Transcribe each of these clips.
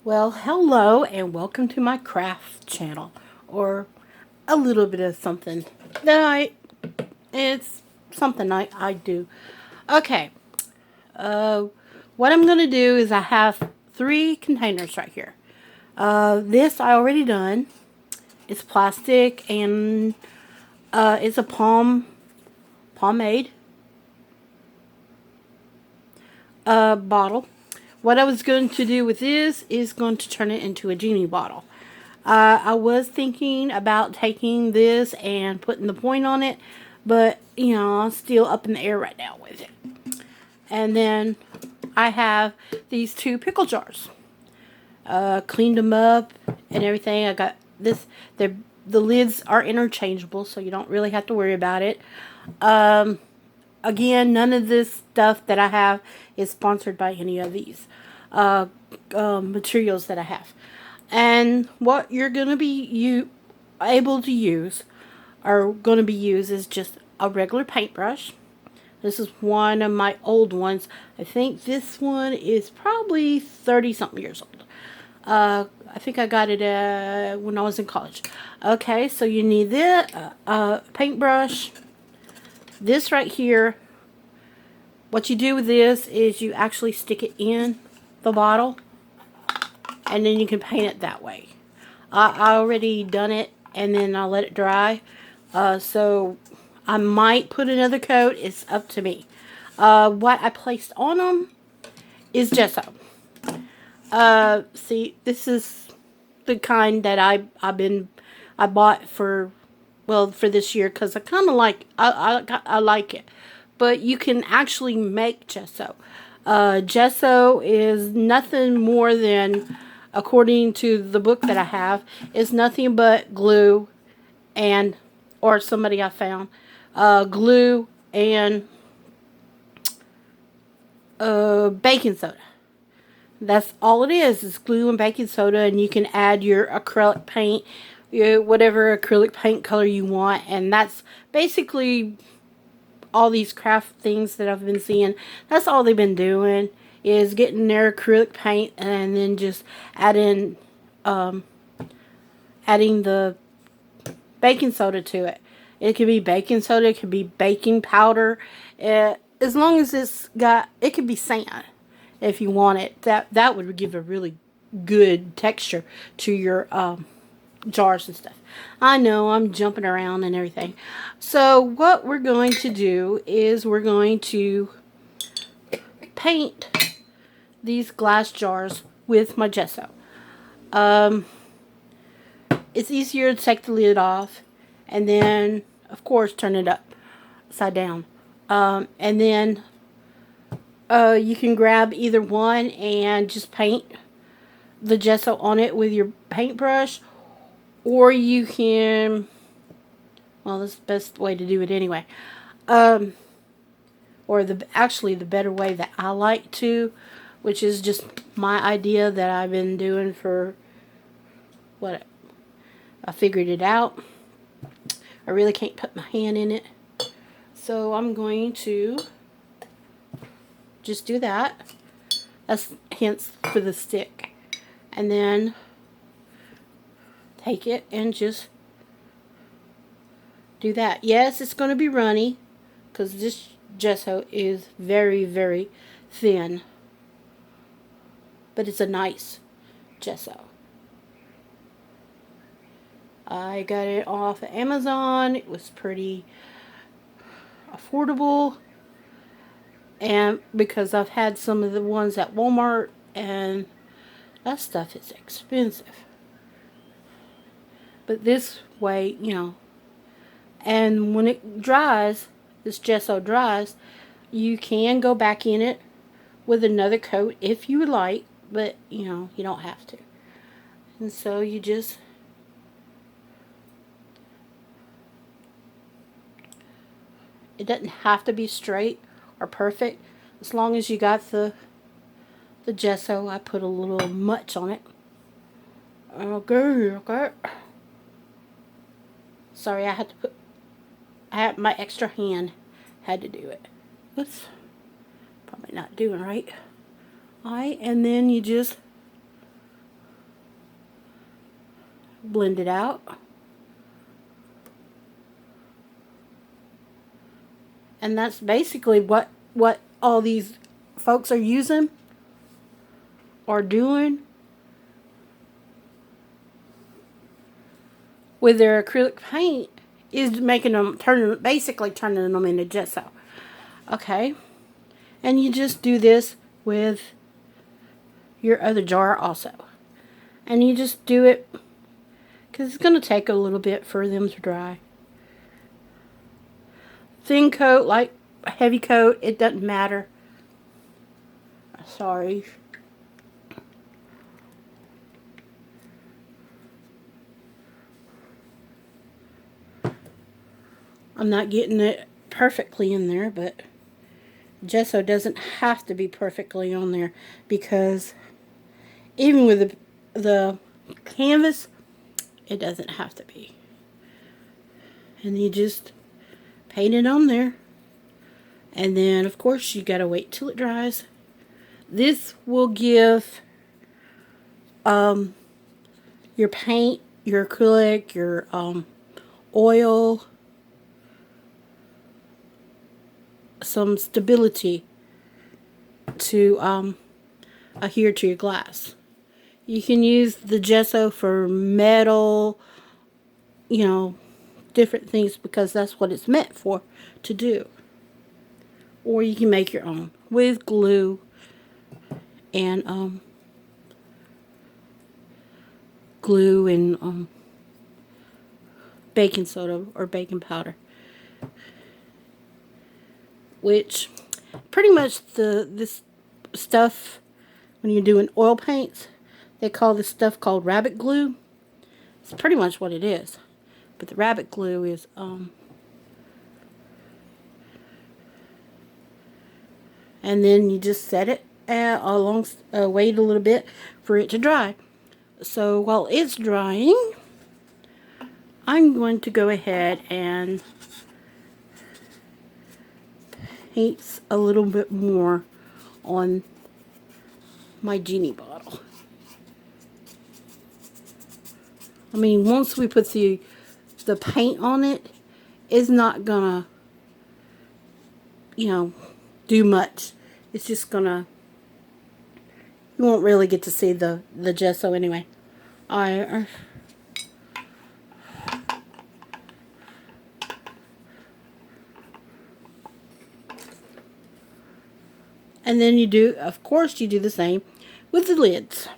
Well, hello and welcome to my craft channel, or a little bit of something that it's something I do. Okay, uh, what I'm going to do is I have three containers right here. This I already done. It's plastic and it's a pomade bottle. What I was going to do with this is going to turn it into a genie bottle. I was thinking about taking this and putting the point on it, but I'm still up in the air right now with it. And then I have these two pickle jars. Cleaned them up and everything. I got this. The lids are interchangeable, so you don't really have to worry about it. Again, none of this stuff that I have is sponsored by any of these uh, materials that I have. And what you're going to be able to use are going to be used is just a regular paintbrush. This is one of my old ones. I think this one is probably 30 something years old. I think I got it when I was in college. Okay, so you need this paintbrush. This right here. What you do with this is you actually stick it in the bottle, and then you can paint it that way. I already done it, and then I'll let it dry. So I might put another coat. It's up to me. What I placed on them is gesso. See, this is the kind that I bought for this year because I kind of I like it. But you can actually make gesso. Gesso is nothing more than, according to the book that I have, is nothing but glue and, or somebody I found, glue and baking soda. That's all it is glue and baking soda, and you can add your acrylic paint, whatever acrylic paint color you want, and that's basically all these craft things that I've been seeing. That's all they've been doing is getting their acrylic paint and then just adding adding the baking soda to it. It could be baking soda, it could be baking powder. As long as it could be sand if you want it. That would give a really good texture to your jars and stuff. I know I'm jumping around and everything. So what we're going to do is we're going to paint these glass jars with my gesso. It's easier to take the lid off and then, of course, turn it upside down. And then you can grab either one and just paint the gesso on it with your paintbrush, or you can, well, that's the best way to do it anyway. Or the better way that I like to, which is just my idea that I've been doing for what I figured it out. I really can't put my hand in it, so I'm going to just do that. That's hence for the stick, and then take it and just do that. Yes, it's going to be runny because this gesso is very, very thin, but it's a nice gesso. I got it off of Amazon. It was pretty affordable, and because I've had some of the ones at Walmart, and that stuff is expensive. But this way, and when it dries, this gesso dries, you can go back in it with another coat if you would like, but you don't have to. And so you just it doesn't have to be straight or perfect as long as you got the gesso. I put a little much on it. Okay. Sorry, I had my extra hand had to do it. Oops. Probably not doing right. Alright, and then you just blend it out. And that's basically what all these folks are using or doing with their acrylic paint, is making them, basically turning them into gesso. Okay, and you just do this with your other jar also, and you just do it because it's going to take a little bit for them to dry. Thin coat, like a heavy coat, it doesn't matter. Sorry. I'm not getting it perfectly in there, but gesso doesn't have to be perfectly on there, because even with the canvas, it doesn't have to be. And you just paint it on there, and then of course you gotta wait till it dries. This will give your paint, your acrylic, your oil some stability to adhere to your glass. You can use the gesso for metal, you know, different things, because that's what it's meant for, to do. Or you can make your own with glue and baking soda or baking powder, which pretty much this stuff, when you're doing oil paints, they call this stuff called rabbit glue. It's pretty much what it is, but the rabbit glue is and then you just set it wait a little bit for it to dry. So while it's drying, I'm going to go ahead and paint a little bit more on my genie bottle. I mean, once we put the paint on it, it's not gonna, you know, do much. It's just gonna, you won't really get to see the gesso anyway. And then you do, of course, you do the same with the lids.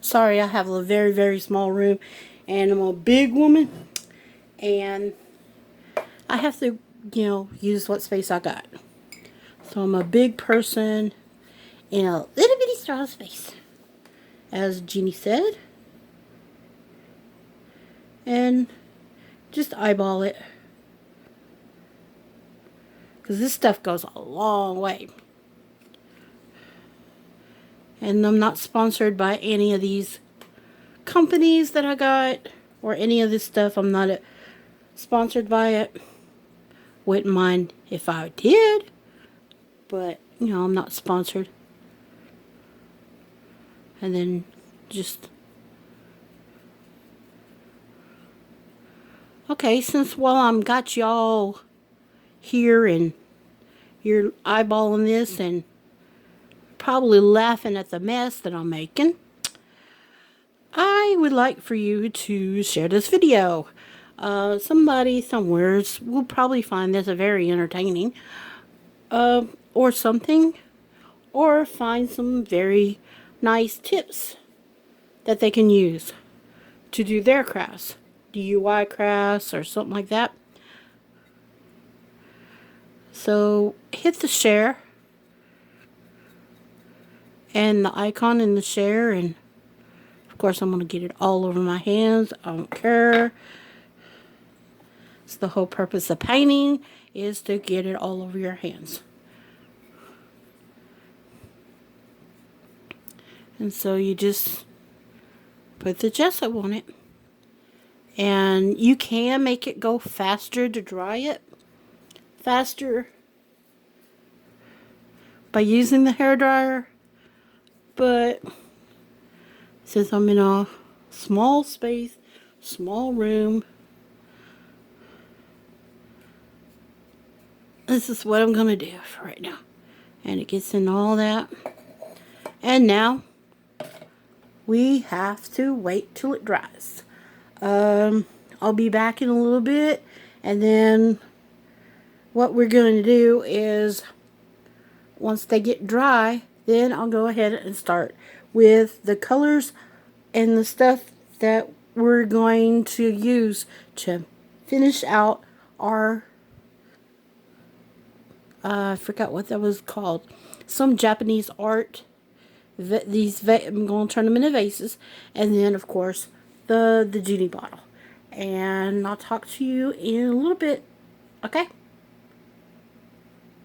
Sorry, I have a very, very small room, and I'm a big woman, and I have to, you know, use what space I got. So I'm a big person in a little bitty straw space, as Jeannie said. And just eyeball it, because this stuff goes a long way. And I'm not sponsored by any of these companies that I got, or any of this stuff. I'm not sponsored by it. Wouldn't mind if I did, but you know, I'm not sponsored. And then just, okay, since while I'm got y'all here and you're eyeballing this and probably laughing at the mess that I'm making, I would like for you to share this video. Somebody somewhere will probably find this very entertaining, or something, or find some very nice tips that they can use to do their crafts, DIY crafts or something like that. So hit the share and the icon in the share, and of course I'm going to get it all over my hands. I don't care. It's the whole purpose of painting, is to get it all over your hands. And so you just put the gesso on it, and you can make it go faster to dry it, faster by using the hairdryer, but since I'm in a small space, small room, this is what I'm going to do for right now. And it gets in all that. And now we have to wait till it dries. I'll be back in a little bit, and then what we're going to do is, once they get dry, then I'll go ahead and start with the colors and the stuff that we're going to use to finish out our, I forgot what that was called, some Japanese art. I'm going to turn them into vases, and then of course the genie bottle. And I'll talk to you in a little bit. Okay?